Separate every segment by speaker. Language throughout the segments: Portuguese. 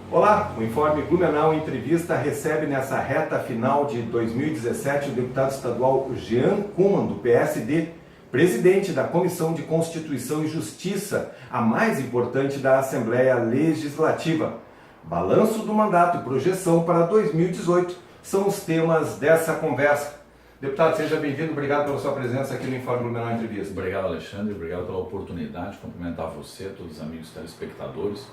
Speaker 1: Olá, o Informe Blumenau Entrevista recebe nessa reta final de 2017 o deputado estadual Jean Kuman, do PSD, presidente da Comissão de Constituição e Justiça, a mais importante da Assembleia Legislativa. Balanço do mandato e projeção para 2018 são os temas dessa conversa. Deputado, seja bem-vindo, obrigado pela sua presença aqui no Informe Blumenau Entrevista.
Speaker 2: Obrigado, Alexandre, obrigado pela oportunidade de cumprimentar você, todos os amigos telespectadores.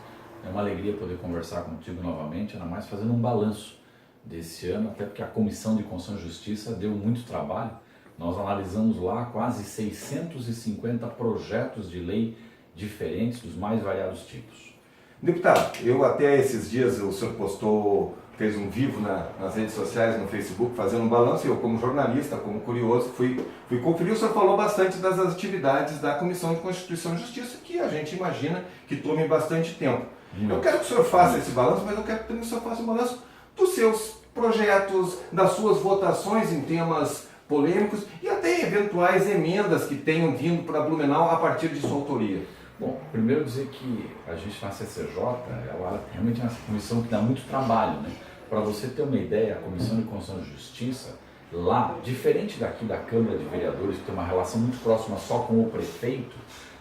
Speaker 2: É uma alegria poder conversar contigo novamente, ainda mais fazendo um balanço desse ano, até porque a Comissão de Constituição e Justiça deu muito trabalho. Nós analisamos lá quase 650 projetos de lei diferentes, dos mais variados tipos.
Speaker 1: Deputado, eu até esses dias, o senhor fez um vivo nas redes sociais, no Facebook, fazendo um balanço, e eu como jornalista, como curioso, fui conferir. O senhor falou bastante das atividades da Comissão de Constituição e Justiça, que a gente imagina que tome bastante tempo. Eu quero que o senhor faça esse balanço, mas eu quero também que o senhor faça um balanço dos seus projetos, das suas votações em temas polêmicos e até eventuais emendas que tenham vindo para Blumenau a partir de sua autoria.
Speaker 2: Bom, primeiro dizer que a gente na CCJ, ela realmente é uma comissão que dá muito trabalho, né? Para você ter uma ideia, a Comissão de Constituição e Justiça, lá, diferente daqui da Câmara de Vereadores, que tem uma relação muito próxima só com o prefeito,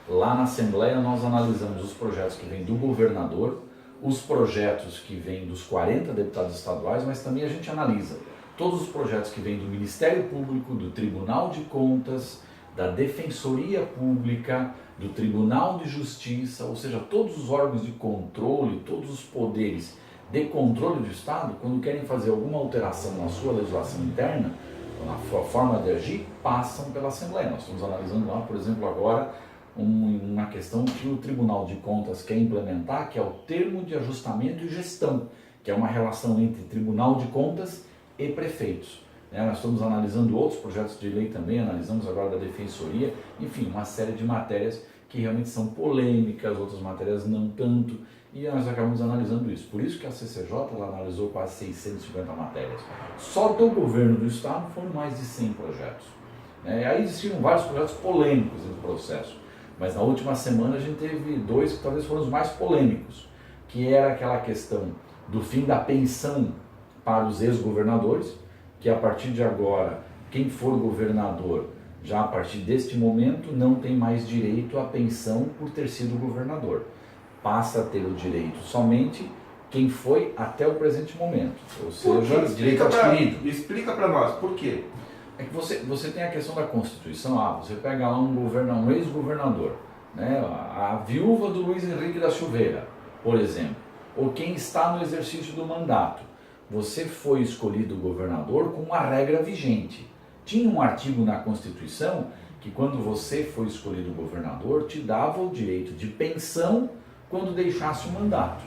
Speaker 2: lá na Assembleia nós analisamos os projetos que vêm do governador, os projetos que vêm dos 40 deputados estaduais, mas também a gente analisa todos os projetos que vêm do Ministério Público, do Tribunal de Contas, da Defensoria Pública, do Tribunal de Justiça, ou seja, todos os órgãos de controle, todos os poderes de controle do Estado, quando querem fazer alguma alteração na sua legislação interna, na sua forma de agir, passam pela Assembleia. Nós estamos analisando lá, por exemplo, agora, uma questão que o Tribunal de Contas quer implementar, que é o termo de ajustamento e gestão, que é uma relação entre Tribunal de Contas e prefeitos. Nós estamos analisando outros projetos de lei também, analisamos agora da Defensoria, enfim, uma série de matérias que realmente são polêmicas, outras matérias não tanto, e nós acabamos analisando isso. Por isso que a CCJ ela analisou quase 650 matérias. Só do governo do Estado foram mais de 100 projetos. Aí existiram vários projetos polêmicos no processo. Mas na última semana a gente teve dois que talvez foram os mais polêmicos, que era aquela questão do fim da pensão para os ex-governadores, que a partir de agora, quem for governador, já a partir deste momento, não tem mais direito à pensão por ter sido governador. Passa a ter o direito somente quem foi até o presente momento, ou seja, direito adquirido.
Speaker 1: Explica para nós, por quê?
Speaker 2: É que você tem a questão da Constituição, você pega lá um ex-governador, a viúva do Luiz Henrique da Silveira, por exemplo, ou quem está no exercício do mandato, você foi escolhido governador com uma regra vigente. Tinha um artigo na Constituição que quando você foi escolhido governador, te dava o direito de pensão quando deixasse o mandato,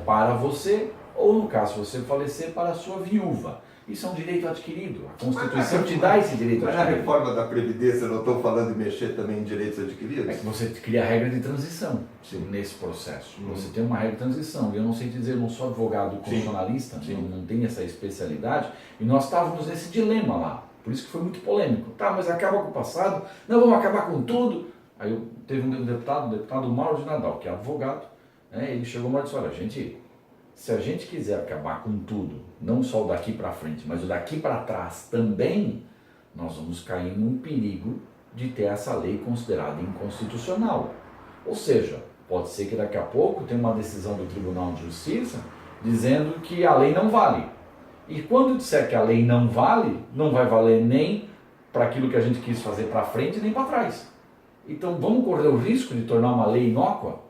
Speaker 2: para você, ou no caso, se você falecer, para a sua viúva. Isso é um direito adquirido. A Constituição te dá esse direito adquirido.
Speaker 1: Mas na reforma da Previdência eu não estou falando de mexer também em direitos adquiridos?
Speaker 2: É que você cria a regra de transição.
Speaker 1: Sim. Nesse
Speaker 2: processo. Você tem uma regra de transição. E eu não sei te dizer, eu não sou advogado constitucionalista, não tenho essa especialidade. E nós estávamos nesse dilema lá. Por isso que foi muito polêmico. Tá, mas acaba com o passado. Não, vamos acabar com tudo. Aí teve um deputado, o deputado Mauro de Nadal, que é advogado. Ele chegou e disse, olha, se a gente quiser acabar com tudo, não só o daqui para frente, mas o daqui para trás também, nós vamos cair num perigo de ter essa lei considerada inconstitucional. Ou seja, pode ser que daqui a pouco tenha uma decisão do Tribunal de Justiça dizendo que a lei não vale. E quando disser que a lei não vale, não vai valer nem para aquilo que a gente quis fazer para frente, nem para trás. Então vamos correr o risco de tornar uma lei inócua?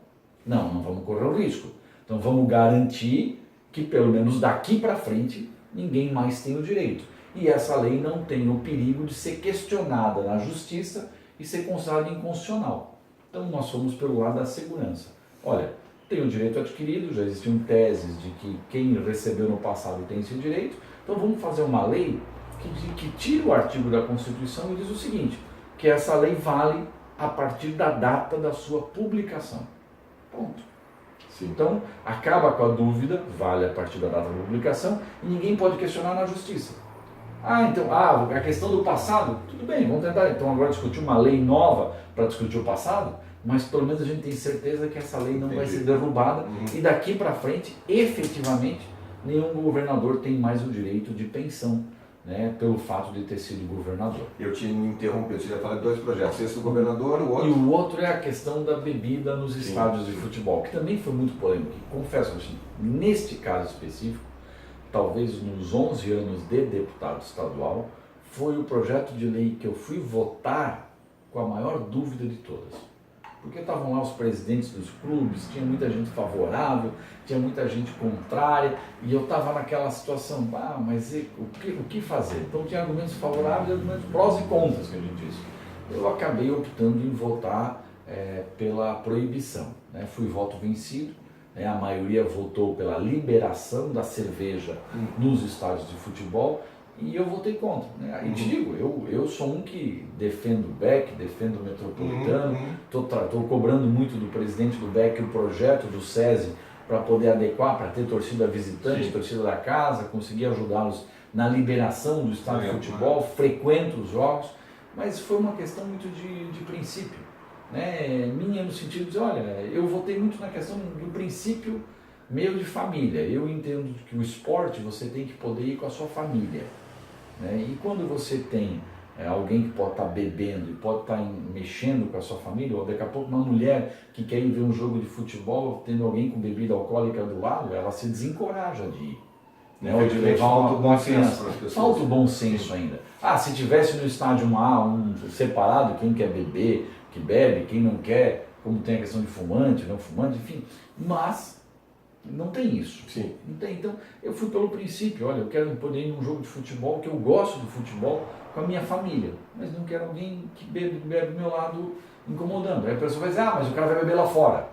Speaker 2: Não vamos correr o risco. Então vamos garantir que pelo menos daqui para frente ninguém mais tem o direito. E essa lei não tem o perigo de ser questionada na justiça e ser considerada inconstitucional. Então nós fomos pelo lado da segurança. Olha, tem o direito adquirido, já existiam teses de que quem recebeu no passado tem esse direito. Então vamos fazer uma lei que tira o artigo da Constituição e diz o seguinte, que essa lei vale a partir da data da sua publicação. Ponto. Então, acaba com a dúvida, vale a partir da data da publicação, e ninguém pode questionar na justiça. A questão do passado, tudo bem, vamos tentar então agora discutir uma lei nova para discutir o passado? mas pelo menos a gente tem certeza que essa lei não vai
Speaker 1: Entendi.
Speaker 2: ser derrubada
Speaker 1: Uhum.
Speaker 2: e daqui para frente, efetivamente, nenhum governador tem mais o direito de pensão, né, pelo fato de ter sido governador.
Speaker 1: Eu tinha me interrompido, você ia falar de 2 projetos, esse do governador, o outro...
Speaker 2: E o outro é a questão da bebida nos
Speaker 1: Sim.
Speaker 2: estádios de futebol, que também foi muito polêmico. E confesso, assim, neste caso específico, talvez nos 11 anos de deputado estadual, foi o projeto de lei que eu fui votar com a maior dúvida de todas. Porque estavam lá os presidentes dos clubes, tinha muita gente favorável, tinha muita gente contrária, e eu estava naquela situação, mas o que fazer? Então tinha argumentos favoráveis e argumentos prós e contras, que a gente disse. Eu acabei optando em votar pela proibição, né? Fui voto vencido, né? A maioria votou pela liberação da cerveja nos estádios de futebol, e eu votei contra, né? E te digo, eu sou um que defendo o BEC, defendo o Metropolitano, estou cobrando muito do presidente do BEC o projeto do SESI para poder adequar, para ter torcida visitante,
Speaker 1: Sim.
Speaker 2: torcida da casa, conseguir ajudá-los na liberação do estádio de
Speaker 1: Legal,
Speaker 2: futebol, frequento os jogos, mas foi uma questão muito de princípio, né? Minha no sentido de dizer, olha, eu votei muito na questão do princípio meu de família. Eu entendo que o esporte você tem que poder ir com a sua família, né? E quando você tem alguém que pode estar bebendo e pode estar mexendo com a sua família, ou daqui a pouco uma mulher que quer ir ver um jogo de futebol, tendo alguém com bebida alcoólica do lado, ela se desencoraja de ir, né? Ou de levar uma criança. Falta o bom senso ainda. Se tivesse no estádio um separado, quem quer beber, que bebe, quem não quer, como tem a questão de fumante, não fumante, enfim, mas não tem isso.
Speaker 1: Sim.
Speaker 2: Não tem. Então, eu fui pelo princípio, olha, eu quero poder ir num jogo de futebol, que eu gosto do futebol, com a minha família, mas não quero alguém que bebe do meu lado incomodando. Aí a pessoa vai dizer, mas o cara vai beber lá fora.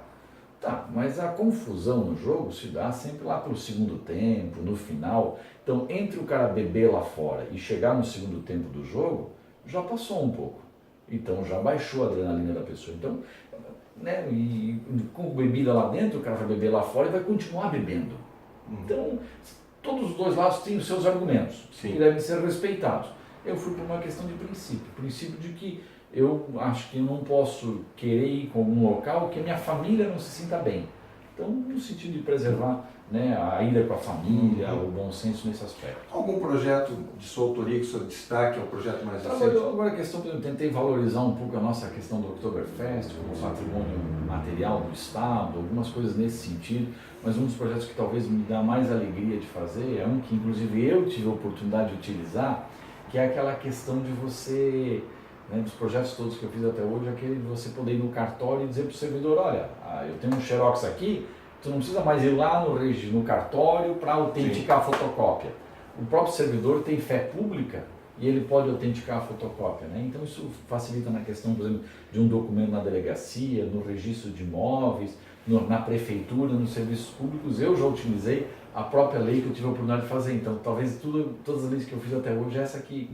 Speaker 2: Tá, mas a confusão no jogo se dá sempre lá pelo segundo tempo, no final. Então, entre o cara beber lá fora e chegar no segundo tempo do jogo, já passou um pouco. Então, já baixou a adrenalina da pessoa. Então, né, e com bebida lá dentro, o cara vai beber lá fora e vai continuar bebendo. Então, todos os dois lados têm os seus argumentos,
Speaker 1: Sim.
Speaker 2: que devem ser respeitados. Eu fui por uma questão de princípio de que eu acho que eu não posso querer ir com um local que a minha família não se sinta bem. Então, no sentido de preservar, né, a ida com a família, o bom senso nesse aspecto.
Speaker 1: Algum projeto de sua autoria que o senhor destaque, é o projeto mais recente?
Speaker 2: Agora a questão, eu tentei valorizar um pouco a nossa questão do Oktoberfest, como patrimônio material do Estado, algumas coisas nesse sentido, mas um dos projetos que talvez me dá mais alegria de fazer é um que inclusive eu tive a oportunidade de utilizar, que é aquela questão de você, né, dos projetos todos que eu fiz até hoje, aquele de você poder ir no cartório e dizer para o servidor, olha, eu tenho um xerox aqui, tu não precisa mais ir lá no cartório para autenticar a fotocópia. O próprio servidor tem fé pública e ele pode autenticar a fotocópia, né? Então isso facilita na questão, por exemplo, de um documento na delegacia, no registro de imóveis, na prefeitura, nos serviços públicos. Eu já utilizei a própria lei que eu tive a oportunidade de fazer. Então talvez todas as leis que eu fiz até hoje, essa que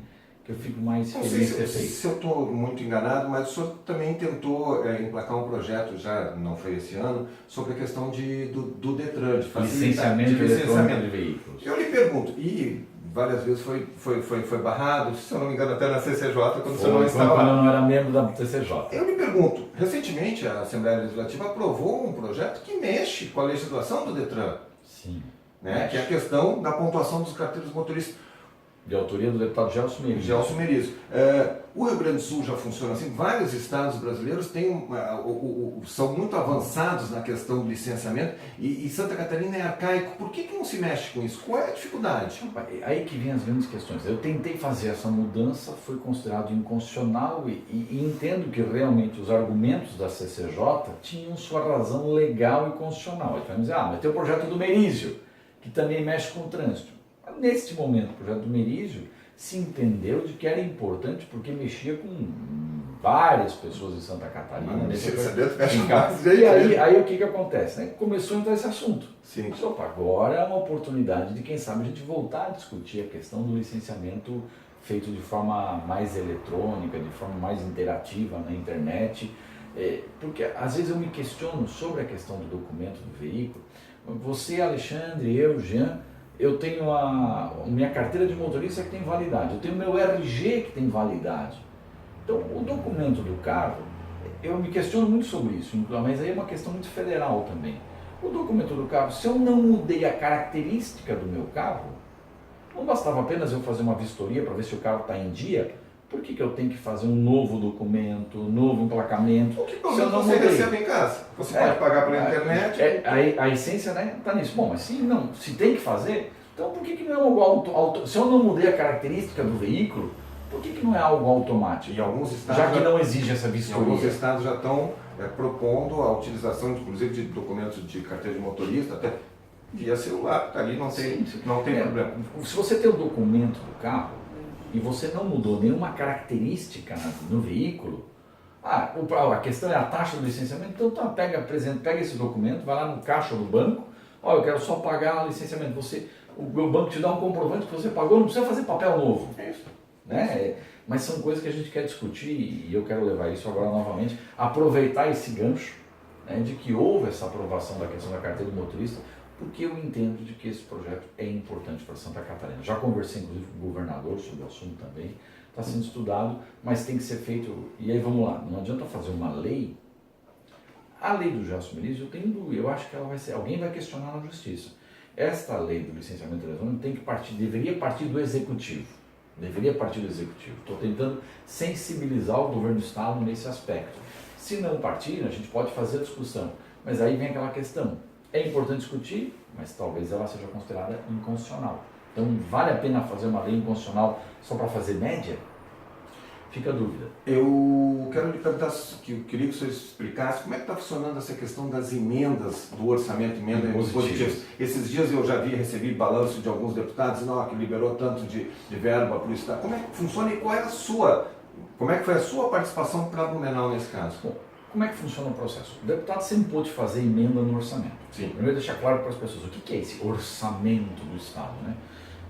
Speaker 2: eu fico mais feliz de ter feito.
Speaker 1: Se eu estou muito enganado, mas o senhor também tentou emplacar um projeto, já não foi esse ano, sobre a questão do Detran, de
Speaker 2: licenciamento eletrônico de veículos.
Speaker 1: Eu lhe pergunto, e várias vezes foi barrado, se eu não me engano até na CCJ, quando você não estava lá.
Speaker 2: Quando eu não era membro da CCJ.
Speaker 1: Eu lhe pergunto, recentemente a Assembleia Legislativa aprovou um projeto que mexe com a legislação do Detran.
Speaker 2: Sim.
Speaker 1: Né, que é a questão da pontuação dos carteiros motoristas.
Speaker 2: De autoria do deputado Gelson Merizo.
Speaker 1: O Rio Grande do Sul já funciona assim, vários estados brasileiros são muito avançados na questão do licenciamento e Santa Catarina é arcaico. Por que não se mexe com isso? Qual é a dificuldade?
Speaker 2: Aí que vem as grandes questões. Eu tentei fazer essa mudança, foi considerado inconstitucional e entendo que realmente os argumentos da CCJ tinham sua razão legal e constitucional. Ele vai dizer, mas tem o projeto do Merizio, que também mexe com o trânsito. Neste momento, o projeto do Merizio se entendeu de que era importante porque mexia com várias pessoas em Santa Catarina. E aí o que acontece? Né? Começou a entrar esse assunto.
Speaker 1: Sim.
Speaker 2: Agora é uma oportunidade de, quem sabe, a gente voltar a discutir a questão do licenciamento feito de forma mais eletrônica, de forma mais interativa na internet. Porque às vezes eu me questiono sobre a questão do documento do veículo. Você, Alexandre, eu, Jean, eu tenho a minha carteira de motorista que tem validade, eu tenho o meu RG que tem validade. Então, o documento do carro, Eu me questiono muito sobre isso, mas aí é uma questão muito federal também. O documento do carro, se eu não mudei a característica do meu carro, não bastava apenas eu fazer uma vistoria para ver se o carro está em dia. Por que eu tenho que fazer um novo documento, um novo emplacamento?
Speaker 1: O que você recebe em casa? Você pode pagar pela internet?
Speaker 2: A essência, né, está nisso. Bom, mas se tem que fazer, então por que não é algo se eu não mudei a característica do veículo, por que não é algo automático?
Speaker 1: Em alguns estados
Speaker 2: já que não exige essa vistoria.
Speaker 1: Em alguns estados já estão propondo a utilização, inclusive, de documentos de carteira de motorista, até via celular, tá ali, não tem problema.
Speaker 2: Se você tem o documento do carro, e você não mudou nenhuma característica no veículo, a questão é a taxa do licenciamento, então pega esse documento, vai lá no caixa do banco, eu quero só pagar o licenciamento. O banco te dá um comprovante que você pagou, não precisa fazer papel novo.
Speaker 1: É isso.
Speaker 2: Né? Mas são coisas que a gente quer discutir e eu quero levar isso agora novamente, aproveitar esse gancho, né, de que houve essa aprovação da questão da carteira do motorista, porque eu entendo de que esse projeto é importante para Santa Catarina. Já conversei inclusive com o governador sobre o assunto também, está sendo estudado, mas tem que ser feito. E aí vamos lá, não adianta fazer uma lei. A lei do Gelson Melício, eu tenho dúvida, eu acho que ela vai ser, alguém vai questionar na justiça. Esta lei do licenciamento eletrônico deveria partir do executivo. Estou tentando sensibilizar o governo do estado nesse aspecto. Se não partir, a gente pode fazer a discussão, mas aí vem aquela questão. É importante discutir, mas talvez ela seja considerada inconstitucional. Então, vale a pena fazer uma lei inconstitucional só para fazer média? Fica a dúvida.
Speaker 1: Eu quero lhe perguntar, queria que você explicasse como é que está funcionando essa questão das emendas do orçamento, emendas positivas. Esses dias eu já recebi balanço de alguns deputados, que liberou tanto de verba para o Estado. Como é que funciona e como é que foi a sua participação para Blumenau nesse caso?
Speaker 2: Bom, como é que funciona o processo? O deputado sempre pôde fazer emenda no orçamento.
Speaker 1: Sim.
Speaker 2: Primeiro deixar claro para as pessoas o que é esse orçamento do Estado, né?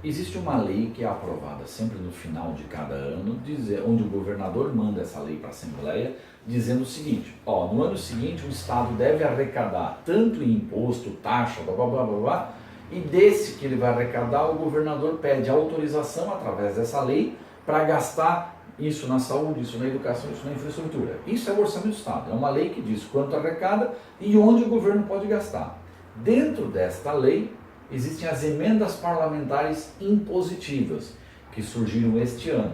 Speaker 2: Existe uma lei que é aprovada sempre no final de cada ano, onde o governador manda essa lei para a Assembleia, dizendo o seguinte: no ano seguinte o Estado deve arrecadar tanto em imposto, taxa, e desse que ele vai arrecadar, o governador pede autorização através dessa lei para gastar isso na saúde, isso na educação, isso na infraestrutura. Isso é o orçamento do Estado. É uma lei que diz quanto arrecada e onde o governo pode gastar. Dentro desta lei, existem as emendas parlamentares impositivas, que surgiram este ano,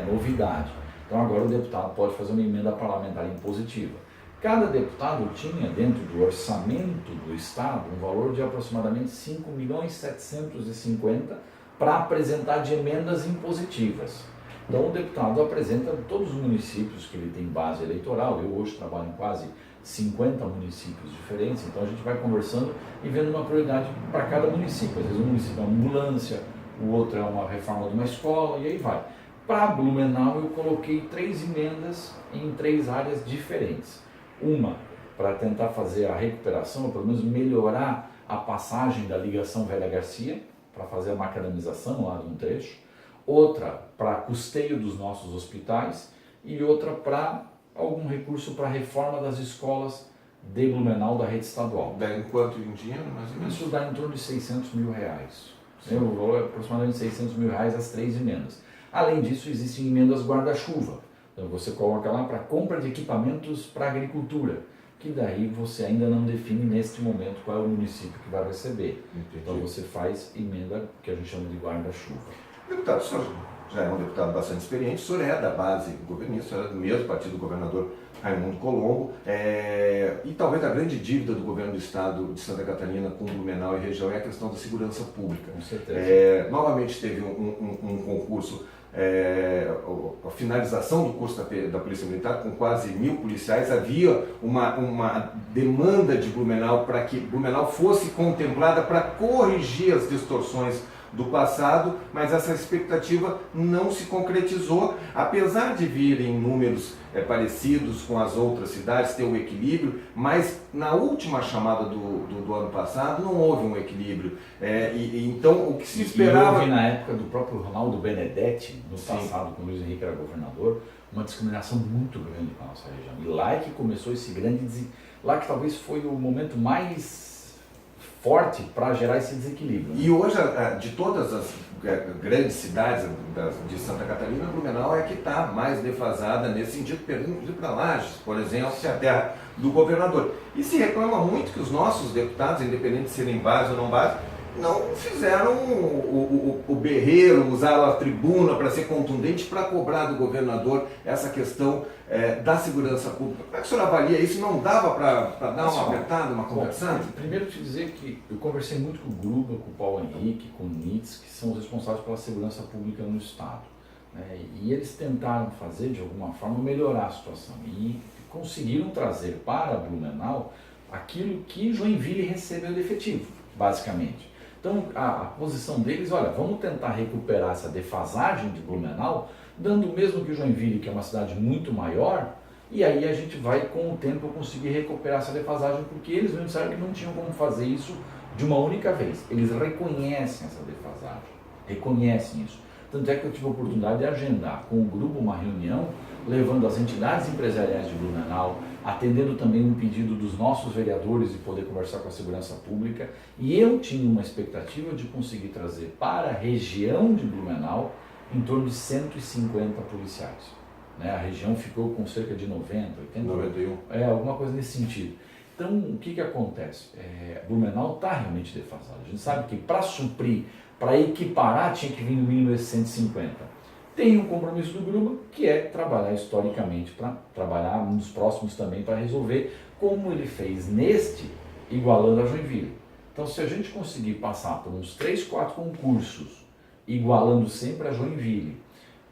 Speaker 2: novidade. Então agora o deputado pode fazer uma emenda parlamentar impositiva. Cada deputado tinha dentro do orçamento do Estado um valor de aproximadamente 5.750.000 para apresentar de emendas impositivas. Então o deputado apresenta todos os municípios que ele tem base eleitoral. Eu hoje trabalho em quase 50 municípios diferentes, então a gente vai conversando e vendo uma prioridade para cada município. Às vezes um município é uma ambulância, o outro é uma reforma de uma escola e aí vai. Para Blumenau eu coloquei 3 emendas em 3 áreas diferentes. Uma para tentar fazer a recuperação, ou pelo menos melhorar a passagem da ligação Velha Garcia, para fazer a macadamização lá de um trecho. Outra para custeio dos nossos hospitais e outra para algum recurso para a reforma das escolas de Blumenau da rede estadual.
Speaker 1: Dá em quanto em dinheiro, mais ou menos?
Speaker 2: Isso dá em torno de R$600 mil. O valor é aproximadamente R$600 mil as 3 emendas. Além disso, existem emendas guarda-chuva. Então você coloca lá para compra de equipamentos para agricultura, que daí você ainda não define neste momento qual é o município que vai receber.
Speaker 1: Entendi.
Speaker 2: Então você faz emenda que a gente chama de guarda-chuva.
Speaker 1: Deputado, o senhor já é um deputado bastante experiente, o senhor é da base governista, o senhor é do mesmo partido do governador Raimundo Colombo, e talvez a grande dívida do governo do estado de Santa Catarina com Blumenau e região é a questão da segurança pública.
Speaker 2: Com certeza.
Speaker 1: Novamente teve um concurso, a finalização do curso da Polícia Militar com quase 1.000 policiais. Havia uma demanda de Blumenau para que Blumenau fosse contemplada para corrigir as distorções do passado, mas essa expectativa não se concretizou, apesar de virem números parecidos com as outras cidades, ter um equilíbrio, mas na última chamada do ano passado não houve um equilíbrio. Então o que se esperava...
Speaker 2: houve na época do próprio Ronaldo Benedetti, no passado, quando o Luiz Henrique era governador, uma discriminação muito grande com a nossa região. E lá é que começou esse grande... Lá que talvez foi o momento mais forte para gerar esse desequilíbrio.
Speaker 1: E hoje, de todas as grandes cidades de Santa Catarina, Blumenau é que está mais defasada nesse sentido, perdendo para Lages, por exemplo, que é a terra do governador. E se reclama muito que os nossos deputados, independente de serem base ou não base, não fizeram o berreiro, usaram a tribuna para ser contundente, para cobrar do governador essa questão da segurança pública. Como é que o senhor avalia isso? Não dava para dar uma apertada, uma conversada?
Speaker 2: Primeiro te dizer que eu conversei muito com o Gruba, com o Paulo Henrique, com o Nitz, que são os responsáveis pela segurança pública no Estado. Né? E eles tentaram fazer, de alguma forma, melhorar a situação. E conseguiram trazer para Blumenau aquilo que Joinville recebeu de efetivo, basicamente. Então, a posição deles, olha, vamos tentar recuperar essa defasagem de Blumenau, dando o mesmo que Joinville, que é uma cidade muito maior, e aí a gente vai, com o tempo, conseguir recuperar essa defasagem, porque eles mesmo disseram que não tinham como fazer isso de uma única vez. Eles reconhecem essa defasagem, reconhecem isso. Tanto é que eu tive a oportunidade de agendar com o grupo uma reunião, levando as entidades empresariais de Blumenau, atendendo também um pedido dos nossos vereadores de poder conversar com a segurança pública, e eu tinha uma expectativa de conseguir trazer para a região de Blumenau em torno de 150 policiais. Né? A região ficou com cerca de 90, 80,
Speaker 1: 91.
Speaker 2: Alguma coisa nesse sentido. Então, o que acontece? Blumenau está realmente defasado. A gente sabe que para suprir, para equiparar, tinha que vir no mínimo esses 150. Tem um compromisso do Gruba, que é trabalhar historicamente, para trabalhar nos próximos também, para resolver como ele fez neste, igualando a Joinville. Então, se a gente conseguir passar por uns 3, 4 concursos, igualando sempre a Joinville,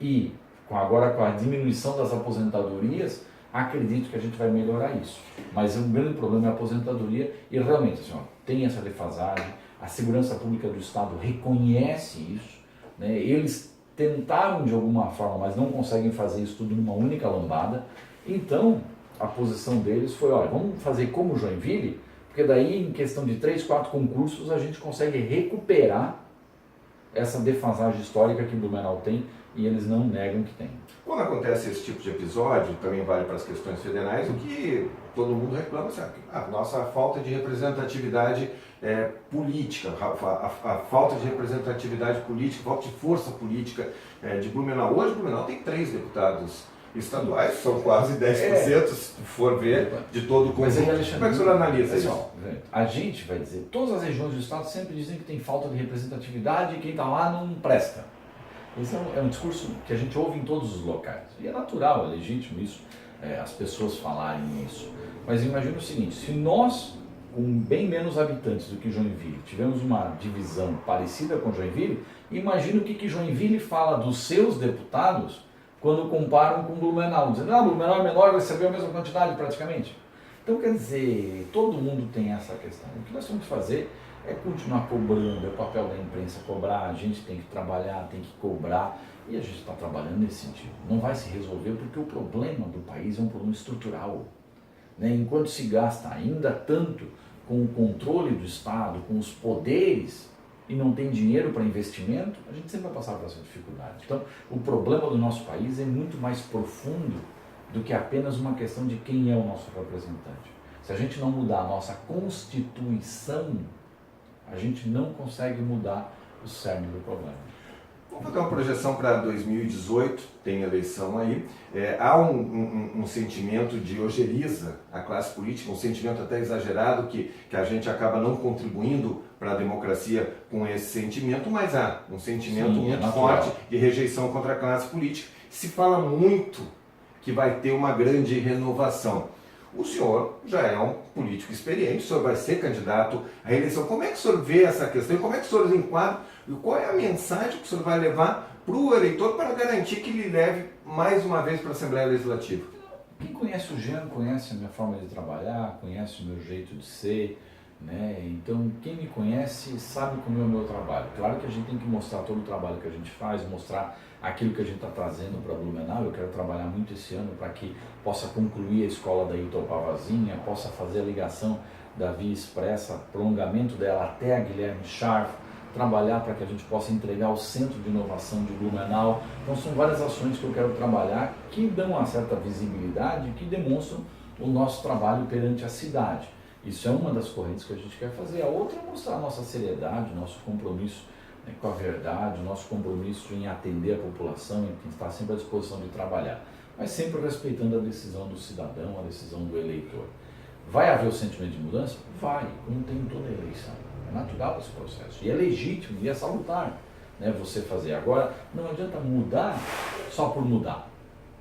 Speaker 2: e agora com a diminuição das aposentadorias, acredito que a gente vai melhorar isso. Mas o grande problema é a aposentadoria, e realmente, assim, tem essa defasagem, a segurança pública do Estado reconhece isso, né? Eles tentaram de alguma forma, mas não conseguem fazer isso tudo numa única lambada. Então, a posição deles foi, olha, vamos fazer como Joinville, porque daí em questão de 3, 4 concursos a gente consegue recuperar essa defasagem histórica que Blumenau tem, e eles não negam que tem.
Speaker 1: Quando acontece esse tipo de episódio, também vale para as questões federais, o que todo mundo reclama é a nossa falta de representatividade política, a falta de representatividade política, falta de força política de Blumenau. Hoje, Blumenau tem 3 deputados estaduais, são quase 10%, se for ver, de todo o conjunto. Como é que o senhor analisa isso?
Speaker 2: A gente vai dizer, todas as regiões do Estado sempre dizem que tem falta de representatividade e quem está lá não presta. Esse é um discurso que a gente ouve em todos os locais. E é natural, é legítimo isso, as pessoas falarem isso. Mas imagina o seguinte, se nós, com bem menos habitantes do que Joinville, tivemos uma divisão parecida com Joinville, imagina o que Joinville fala dos seus deputados quando comparam com Blumenau, dizendo, Blumenau é menor, recebeu a mesma quantidade praticamente. Então, quer dizer, todo mundo tem essa questão. O que nós temos que fazer é continuar cobrando, é o papel da imprensa cobrar, a gente tem que trabalhar, tem que cobrar, e a gente está trabalhando nesse sentido. Não vai se resolver porque o problema do país é um problema estrutural. Né? Enquanto se gasta ainda tanto com o controle do Estado, com os poderes, e não tem dinheiro para investimento, a gente sempre vai passar por essa dificuldade. Então, o problema do nosso país é muito mais profundo do que apenas uma questão de quem é o nosso representante. Se a gente não mudar a nossa Constituição, a gente não consegue mudar o cerne do problema.
Speaker 1: Vamos fazer uma projeção para 2018, tem eleição aí. Há um sentimento de ojeriza à classe política, um sentimento até exagerado que a gente acaba não contribuindo para a democracia com esse sentimento, mas há um sentimento muito forte de rejeição contra a classe política. Se fala muito que vai ter uma grande renovação. O senhor já é um político experiente, o senhor vai ser candidato à reeleição. Como é que o senhor vê essa questão? Como é que o senhor enquadra? E qual é a mensagem que o senhor vai levar para o eleitor para garantir que ele leve mais uma vez para a Assembleia Legislativa?
Speaker 2: Quem conhece o Jean conhece a minha forma de trabalhar, conhece o meu jeito de ser, né? Então, quem me conhece sabe como é o meu trabalho. Claro que a gente tem que mostrar todo o trabalho que a gente faz, mostrar aquilo que a gente está trazendo para Blumenau. Eu quero trabalhar muito esse ano para que possa concluir a escola da Itopavazinha, possa fazer a ligação da Via Expressa, prolongamento dela até a Guilherme Scharf, trabalhar para que a gente possa entregar o Centro de Inovação de Blumenau. Então são várias ações que eu quero trabalhar que dão uma certa visibilidade, que demonstram o nosso trabalho perante a cidade. Isso é uma das correntes que a gente quer fazer. A outra é mostrar a nossa seriedade, o nosso compromisso, né, com a verdade, o nosso compromisso em atender a população, em estar sempre à disposição de trabalhar, mas sempre respeitando a decisão do cidadão, a decisão do eleitor. Vai haver o sentimento de mudança? Vai, como tem em toda eleição. É natural esse processo. E é legítimo, e é salutar, né, você fazer. Agora, não adianta mudar só por mudar.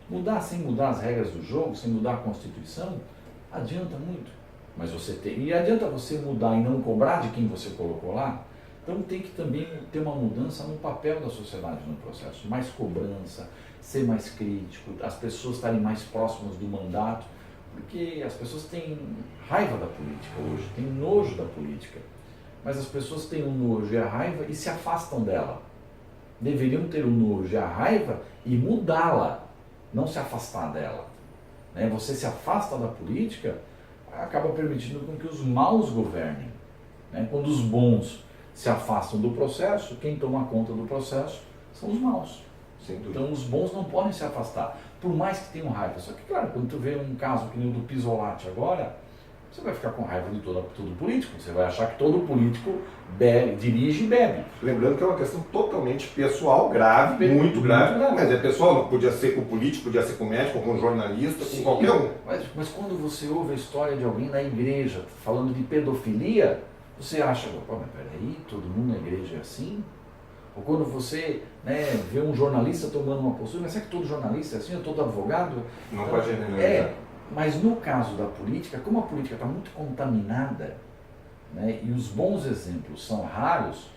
Speaker 2: Mudar sem mudar as regras do jogo, sem mudar a Constituição, adianta muito. Mas e adianta você mudar e não cobrar de quem você colocou lá? Então tem que também ter uma mudança no papel da sociedade no processo. Mais cobrança, ser mais crítico, as pessoas estarem mais próximas do mandato, porque as pessoas têm raiva da política hoje, têm nojo da política. Mas as pessoas têm o nojo e a raiva e se afastam dela. Deveriam ter o nojo e a raiva e mudá-la, não se afastar dela. Né? Você se afasta da política, acaba permitindo com que os maus governem. Né? Quando os bons se afastam do processo, quem toma conta do processo são os maus. Então os bons não podem se afastar, por mais que tenham raiva. Só que, claro, quando tu vê um caso que nem o do Pisolatti agora, você vai ficar com raiva de todo político. Você vai achar que todo político dirige e bebe.
Speaker 1: Lembrando que é uma questão totalmente pessoal, grave, muito grave, mas é pessoal, não podia ser com o político, podia ser com o médico, com o jornalista, com qualquer um.
Speaker 2: Mas quando você ouve a história de alguém na igreja falando de pedofilia, você acha, pô, mas peraí, todo mundo na igreja é assim? Ou quando você, né, vê um jornalista tomando uma postura, mas será que todo jornalista é assim, ou todo advogado?
Speaker 1: Não pode generalizar.
Speaker 2: Mas no caso da política, como a política está muito contaminada, né, e os bons exemplos são raros,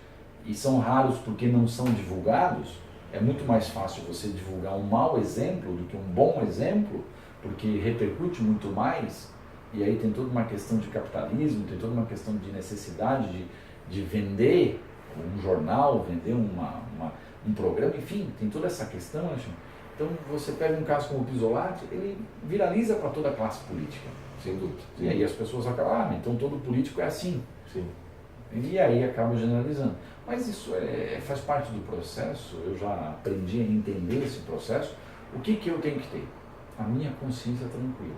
Speaker 2: e são raros porque não são divulgados, é muito mais fácil você divulgar um mau exemplo do que um bom exemplo, porque repercute muito mais, e aí tem toda uma questão de capitalismo, tem toda uma questão de necessidade de vender um jornal, vender um programa, enfim, tem toda essa questão, Alexandre. Então você pega um caso como o Pisolatti, ele viraliza para toda a classe política.
Speaker 1: Sem dúvida.
Speaker 2: E aí as pessoas acabam, então todo político é assim.
Speaker 1: Sim.
Speaker 2: E aí acabam generalizando. Mas isso faz parte do processo, eu já aprendi a entender esse processo. O que eu tenho que ter? A minha consciência tranquila.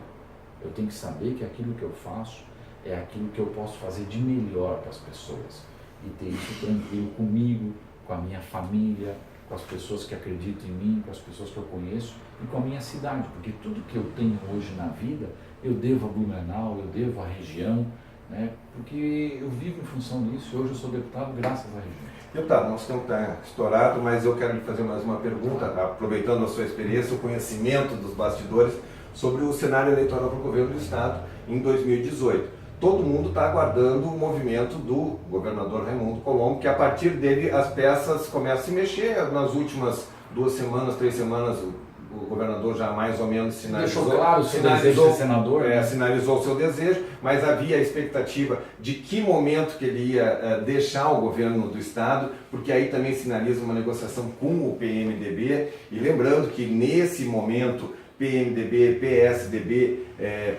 Speaker 2: Eu tenho que saber que aquilo que eu faço é aquilo que eu posso fazer de melhor para as pessoas. E ter isso tranquilo comigo, com a minha família, com as pessoas que acreditam em mim, com as pessoas que eu conheço e com a minha cidade, porque tudo que eu tenho hoje na vida, eu devo a Blumenau, eu devo à região, né? Porque eu vivo em função disso e hoje eu sou deputado graças à região.
Speaker 1: Deputado, nosso tempo está estourado, mas eu quero lhe fazer mais uma pergunta, aproveitando a sua experiência, o conhecimento dos bastidores sobre o cenário eleitoral para o governo do Estado em 2018. Todo mundo está aguardando o movimento do governador Raimundo Colombo, que a partir dele as peças começam a se mexer. Nas últimas 2 semanas, 3 semanas, o governador já mais ou menos sinalizou.
Speaker 2: Deixou claro o seu desejo de ser senador.
Speaker 1: Sinalizou o seu desejo, mas havia a expectativa de que momento que ele ia deixar o governo do Estado, porque aí também sinaliza uma negociação com o PMDB. E lembrando que nesse momento PMDB, PSDB,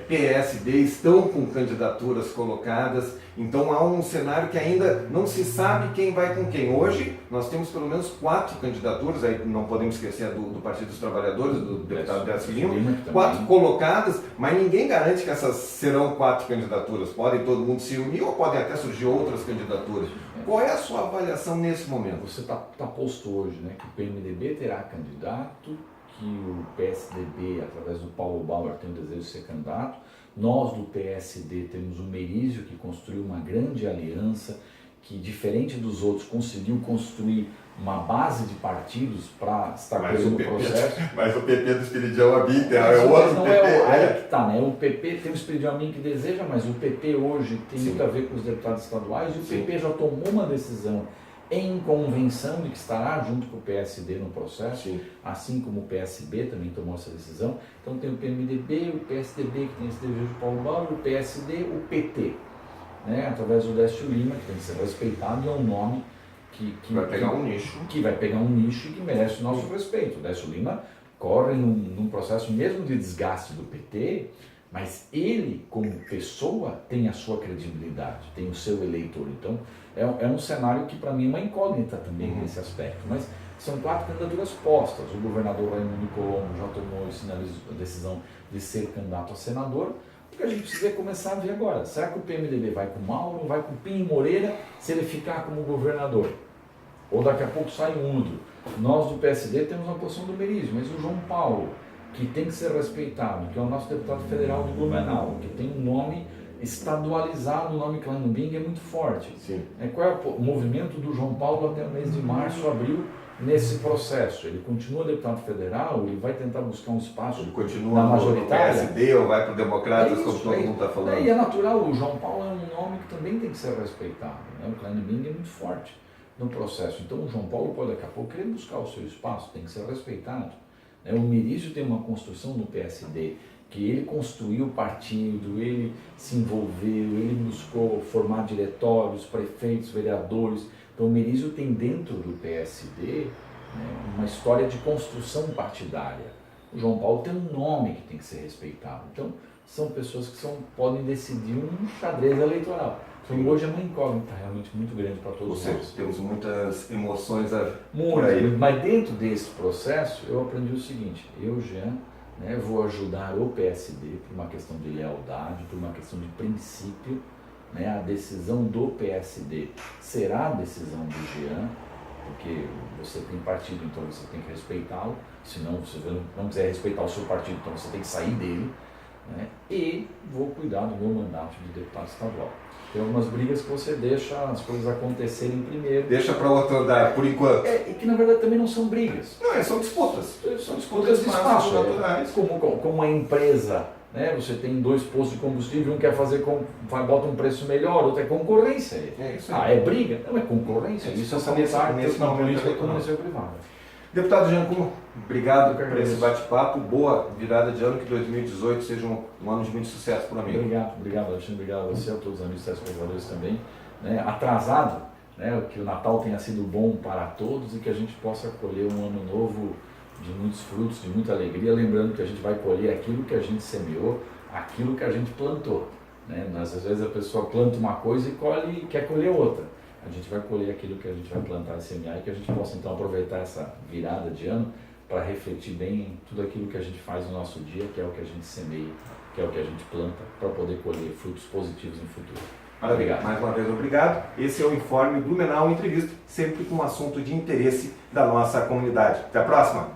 Speaker 1: PSD estão com candidaturas colocadas, então há um cenário que ainda não se sabe quem vai com quem. Hoje nós temos pelo menos 4 candidaturas, aí não podemos esquecer do Partido dos Trabalhadores, do deputado Décio Lima, 4 colocadas, mas ninguém garante que essas serão 4 candidaturas. Podem todo mundo se unir ou podem até surgir outras candidaturas. Qual é a sua avaliação nesse momento?
Speaker 2: Você está posto hoje, né, que o PMDB terá candidato, que o PSDB, através do Paulo Bauer, tem o desejo de ser candidato. Nós, do PSD, temos o Merizio, que construiu uma grande aliança, que, diferente dos outros, conseguiu construir uma base de partidos para estar preso no processo.
Speaker 1: Mas o PP do Espiridião Amin é o outro PP.
Speaker 2: Aí que está, né? O PP tem o Espiridião Amin que deseja, mas o PP hoje tem muito a ver com os deputados estaduais, e o PP já tomou uma decisão em convenção de que estará junto com o PSD no processo, assim como o PSB também tomou essa decisão. Então tem o PMDB, o PSDB, que tem esse desejo de Paulo Bauer, o PSD, o PT, né, através do Décio Lima, que tem que ser respeitado, e é um nome que
Speaker 1: vai pegar um nicho.
Speaker 2: Que vai pegar um nicho e que merece o nosso respeito. O Décio Lima corre num processo mesmo de desgaste do PT, mas ele, como pessoa, tem a sua credibilidade, tem o seu eleitor. Então, é um cenário que para mim é uma incógnita também nesse aspecto. Mas são 4 candidaturas postas. O governador Raimundo Colombo já tomou a decisão de ser candidato a senador. O que a gente precisa é começar a ver agora. Será que o PMDB vai com o Mauro, vai com o Pinho Moreira, se ele ficar como governador? Ou daqui a pouco sai um outro. Nós do PSD temos a posição do Merizio, mas o João Paulo, que tem que ser respeitado, que é o nosso deputado federal de Blumenau, que tem um nome estadualizado, o nome Clanubing é muito forte.
Speaker 1: Sim.
Speaker 2: Qual é o movimento do João Paulo até o mês de março, abril, nesse processo? Ele continua deputado federal, ele vai tentar buscar um espaço
Speaker 1: Ele continua
Speaker 2: na
Speaker 1: no
Speaker 2: majoritária?
Speaker 1: PSD ou vai para o Democratas,
Speaker 2: É
Speaker 1: como
Speaker 2: isso,
Speaker 1: todo mundo está falando?
Speaker 2: E é natural, o João Paulo é um nome que também tem que ser respeitado. Né? O Clanubing é muito forte no processo. Então o João Paulo pode daqui a pouco querer buscar o seu espaço, tem que ser respeitado. Né? O Merizio tem uma construção no PSD, que ele construiu o partido, ele se envolveu, ele buscou formar diretórios, prefeitos, vereadores. Então o Merizio tem dentro do PSD, né, uma história de construção partidária. O João Paulo tem um nome que tem que ser respeitado. Então são pessoas que podem decidir um xadrez eleitoral. Então hoje é uma incógnita realmente muito grande para todos nós.
Speaker 1: Temos muitas emoções por
Speaker 2: Muito,
Speaker 1: aí.
Speaker 2: mas dentro desse processo eu aprendi o seguinte: eu, Jean, vou ajudar o PSD por uma questão de lealdade, por uma questão de princípio. A decisão do PSD será a decisão do Jean, porque você tem partido, então você tem que respeitá-lo. Senão, se você não quiser respeitar o seu partido, então você tem que sair dele. E vou cuidar do meu mandato de deputado estadual. Tem algumas brigas que você deixa as coisas acontecerem primeiro.
Speaker 1: Deixa para outro andar, por enquanto.
Speaker 2: E que na verdade também não são brigas.
Speaker 1: Não, são disputas.
Speaker 2: São disputas de espaço.
Speaker 1: Naturais.
Speaker 2: Como uma empresa, você tem 2 postos de combustível, um quer fazer bota um preço melhor, outro é concorrência.
Speaker 1: É isso aí.
Speaker 2: É briga? Não, é concorrência. Isso é salutar nesse na política como na privada.
Speaker 1: Deputado Jean Kuhn, obrigado por esse bate-papo. Boa virada de ano, que 2018 seja um ano de muito sucesso para mim.
Speaker 2: Obrigado, Alexandre. Obrigado a você, a todos os amigos telespectadores também. Atrasado, que o Natal tenha sido bom para todos e que a gente possa colher um ano novo de muitos frutos, de muita alegria. Lembrando que a gente vai colher aquilo que a gente semeou, aquilo que a gente plantou. Às vezes a pessoa planta uma coisa e quer colher outra. A gente vai colher aquilo que a gente vai plantar e semear e que a gente possa então aproveitar essa virada de ano para refletir bem em tudo aquilo que a gente faz no nosso dia, que é o que a gente semeia, que é o que a gente planta, para poder colher frutos positivos no futuro. Obrigado.
Speaker 1: Mais uma vez, obrigado. Esse é o Informe Blumenau Entrevista, sempre com um assunto de interesse da nossa comunidade. Até a próxima!